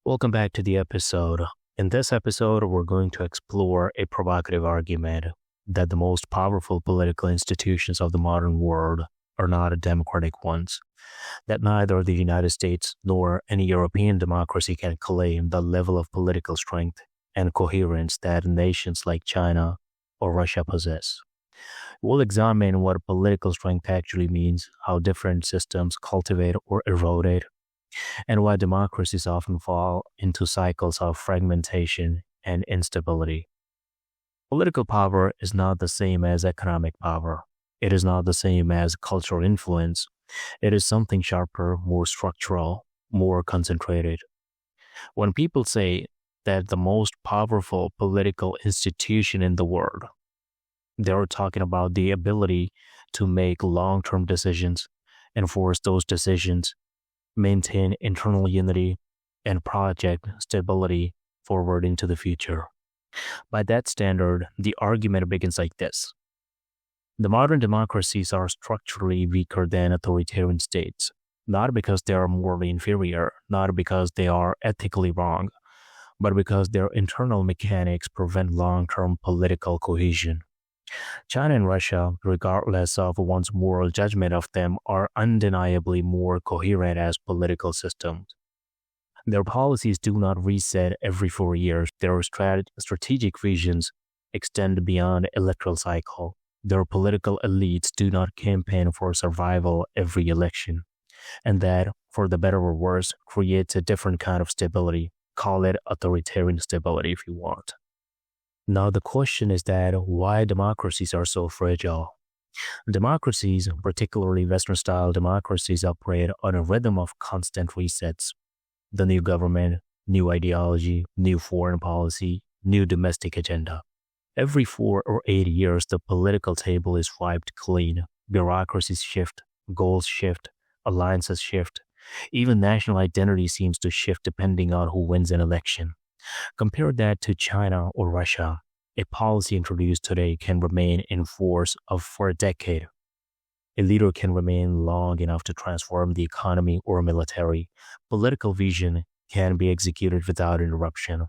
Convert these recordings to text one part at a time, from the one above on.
Welcome back to the episode. In this episode, we're going to explore a provocative argument that the most powerful political institutions of the modern world are not democratic ones, that neither the United States nor any European democracy can claim the level of political strength and coherence that nations like China or Russia possess. We'll examine what political strength actually means, how different systems cultivate or erode, and why democracies often fall into cycles of fragmentation and instability. Political power is not the same as economic power. It is not the same as cultural influence. It is something sharper, more structural, more concentrated. When people say that the most powerful political institution in the world, they're talking about the ability to make long-term decisions, enforce those decisions, maintain internal unity, and project stability forward into the future. By that standard, the argument begins like this. The modern democracies are structurally weaker than authoritarian states, not because they are morally inferior, not because they are ethically wrong, but because their internal mechanics prevent long-term political cohesion. China and Russia, regardless of one's moral judgment of them, are undeniably more coherent as political systems. Their policies do not reset every 4 years. Their strategic visions extend beyond electoral cycle. Their political elites do not campaign for survival every election. And that, for the better or worse, creates a different kind of stability. Call it authoritarian stability if you want. Now, the question is that why democracies are so fragile. Democracies, particularly Western-style democracies, operate on a rhythm of constant resets. The new government, new ideology, new foreign policy, new domestic agenda. Every 4 or 8 years, the political table is wiped clean. Bureaucracies shift, goals shift, alliances shift. Even national identity seems to shift depending on who wins an election. Compare that to China or Russia. A policy introduced today can remain in force for a decade. A leader can remain long enough to transform the economy or military. Political vision can be executed without interruption.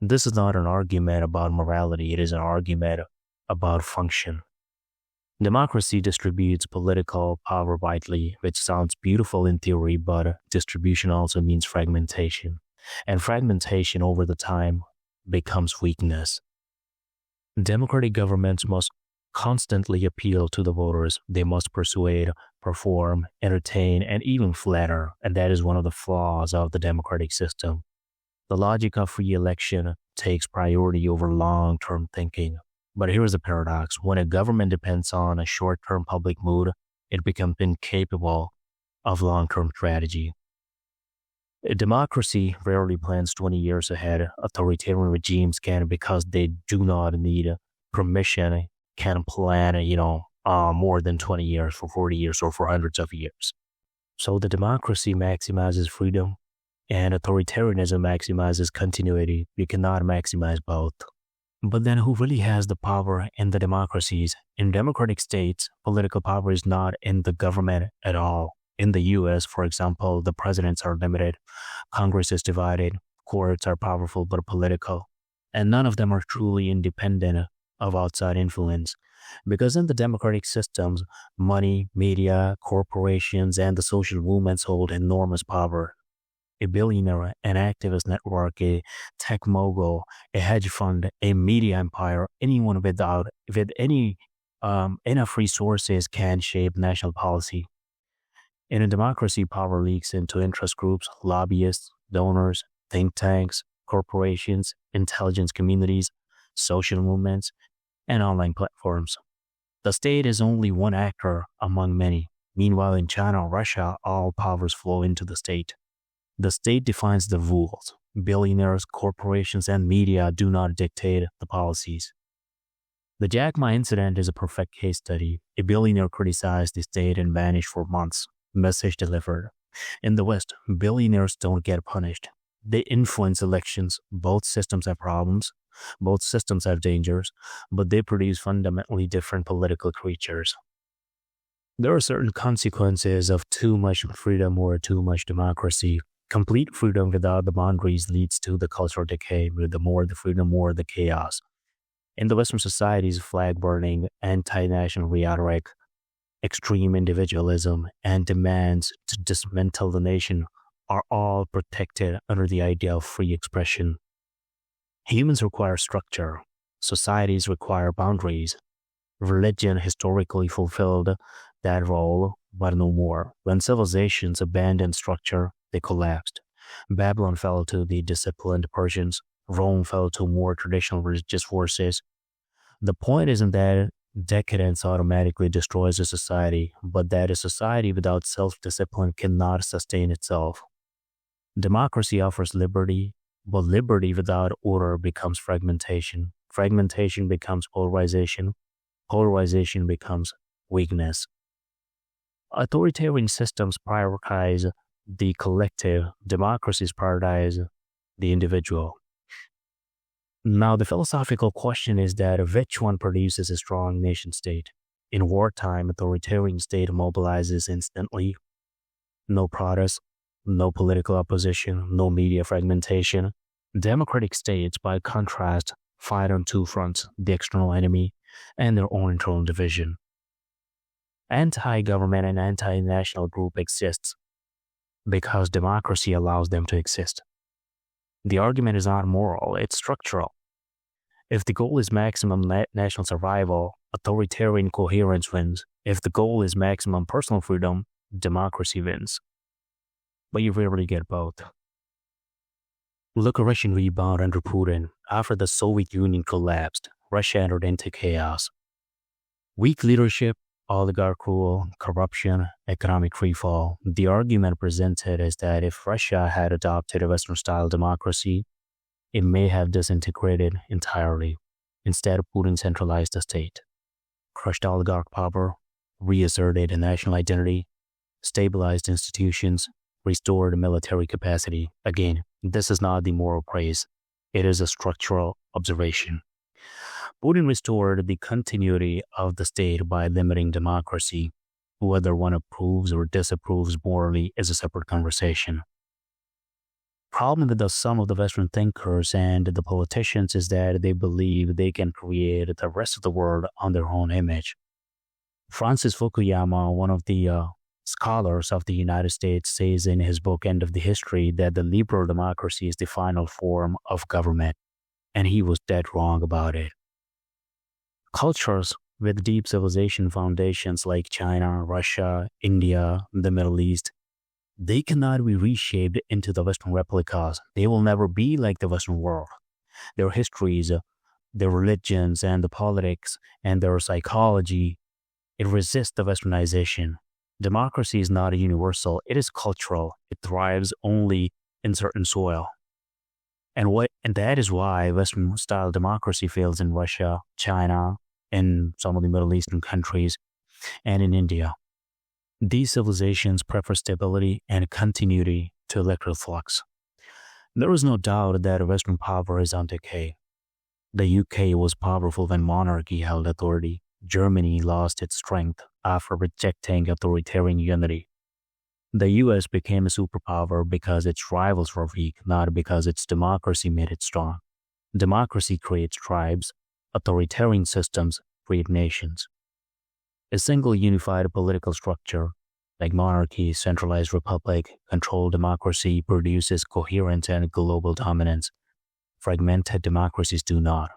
This is not an argument about morality, it is an argument about function. Democracy distributes political power widely, which sounds beautiful in theory, but distribution also means fragmentation. And fragmentation over the time becomes weakness. Democratic governments must constantly appeal to the voters. They must persuade, perform, entertain, and even flatter, and that is one of the flaws of the democratic system. The logic of free election takes priority over long-term thinking. But here's the paradox. When a government depends on a short-term public mood, it becomes incapable of long-term strategy. A democracy rarely plans 20 years ahead. Authoritarian regimes can, because they do not need permission, can plan, more than 20 years, for 40 years, or for hundreds of years. So the democracy maximizes freedom, and authoritarianism maximizes continuity. You cannot maximize both. But then who really has the power in the democracies? In democratic states, political power is not in the government at all. In the US, for example, the presidents are limited, Congress is divided, courts are powerful but political, and none of them are truly independent of outside influence. Because in the democratic systems, money, media, corporations, and the social movements hold enormous power. A billionaire, an activist network, a tech mogul, a hedge fund, a media empire, anyone with any enough resources can shape national policy. In a democracy, power leaks into interest groups, lobbyists, donors, think tanks, corporations, intelligence communities, social movements, and online platforms. The state is only one actor among many. Meanwhile, in China or Russia, all powers flow into the state. The state defines the rules. Billionaires, corporations, and media do not dictate the policies. The Jack Ma incident is a perfect case study. A billionaire criticized the state and vanished for months. Message delivered. In the West, billionaires don't get punished. They influence elections. Both systems have problems. Both systems have dangers, but they produce fundamentally different political creatures. There are certain consequences of too much freedom or too much democracy. Complete freedom without the boundaries leads to the cultural decay. With the more the freedom, more the chaos. In the Western societies, flag burning, anti-national rhetoric, extreme individualism, and demands to dismantle the nation are all protected under the idea of free expression. Humans require structure. Societies require boundaries. Religion historically fulfilled that role, but no more. When civilizations abandoned structure, they collapsed. Babylon fell to the disciplined Persians. Rome fell to more traditional religious forces. The point isn't that decadence automatically destroys a society, but that a society without self-discipline cannot sustain itself. Democracy offers liberty, but liberty without order becomes fragmentation. Fragmentation becomes polarization. Polarization becomes weakness. Authoritarian systems prioritize the collective. Democracies prioritize the individual. Now, the philosophical question is that which one produces a strong nation state? In wartime, authoritarian state mobilizes instantly. No protest, no political opposition, no media fragmentation. Democratic states, by contrast, fight on two fronts, the external enemy and their own internal division. Anti-government and anti-national group exists because democracy allows them to exist. The argument is not moral, it's structural. If the goal is maximum national survival, authoritarian coherence wins. If the goal is maximum personal freedom, democracy wins. But you rarely get both. Look at Russian rebound under Putin. After the Soviet Union collapsed, Russia entered into chaos. Weak leadership, oligarch rule, corruption, economic freefall. The argument presented is that if Russia had adopted a Western-style democracy, it may have disintegrated entirely. Instead, Putin centralized the state, crushed oligarch power, reasserted a national identity, stabilized institutions, restored military capacity. Again, this is not the moral praise. It is a structural observation. Putin restored the continuity of the state by limiting democracy. Whether one approves or disapproves morally is a separate conversation. Problem with some of the Western thinkers and the politicians is that they believe they can create the rest of the world on their own image. Francis Fukuyama, one of the scholars of the United States, says in his book End of the History that the liberal democracy is the final form of government, and he was dead wrong about it. Cultures with deep civilization foundations like China, Russia, India, the Middle East, they cannot be reshaped into the Western replicas. They will never be like the Western world. Their histories, their religions, and the politics, and their psychology, it resists the Westernization. Democracy is not universal. It is cultural. It thrives only in certain soil. And that is why Western-style democracy fails in Russia, China, in some of the Middle Eastern countries, and in India. These civilizations prefer stability and continuity to electoral flux. There is no doubt that Western power is on decay. The UK was powerful when monarchy held authority. Germany lost its strength after rejecting authoritarian unity. The US became a superpower because its rivals were weak, not because its democracy made it strong. Democracy creates tribes. Authoritarian systems create nations. A single unified political structure, like monarchy, centralized republic, controlled democracy, produces coherence and global dominance. Fragmented democracies do not.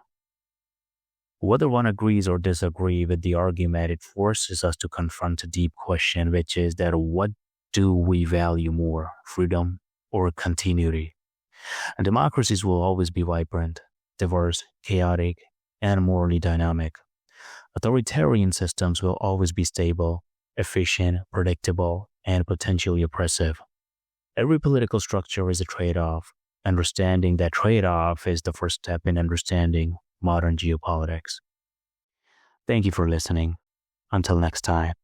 Whether one agrees or disagrees with the argument, it forces us to confront a deep question, which is that what do we value more, freedom or continuity? And democracies will always be vibrant, diverse, chaotic, and morally dynamic. Authoritarian systems will always be stable, efficient, predictable, and potentially oppressive. Every political structure is a trade-off. Understanding that trade-off is the first step in understanding modern geopolitics. Thank you for listening. Until next time.